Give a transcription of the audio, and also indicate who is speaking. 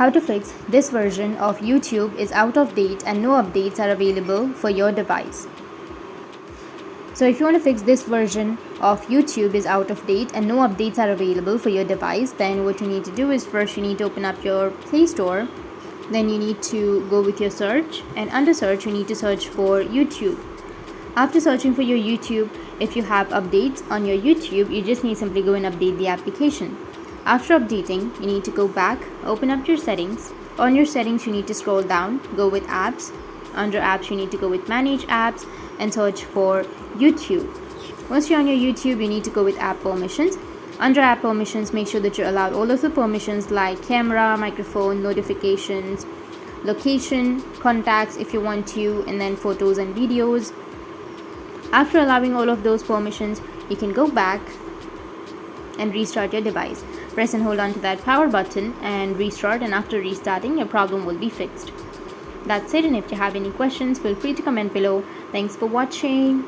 Speaker 1: how to fix this version of YouTube is out of date and no updates are available for your device. So if you want to fix this version of YouTube is out of date and no updates are available for your device, then what you need to do is first you need to open up your Play Store. Then you need to go with your search, and under search you need to search for YouTube. After searching for your YouTube, if you have updates on your YouTube, you just need to simply go and update the application. After updating, you need to go back, open up your settings. On your settings, you need to scroll down, go with apps. Under apps, you need to go with manage apps and search for YouTube. Once you're on your YouTube, you need to go with app permissions. Under app permissions, make sure that you're allowed all of the permissions like camera, microphone, notifications, location, contacts if you want to, and then photos and videos. After allowing all of those permissions, you can go back and restart your device. Press and hold on to that power button and restart, and after restarting, your problem will be fixed. That's it, and if you have any questions, feel free to comment below. Thanks for watching.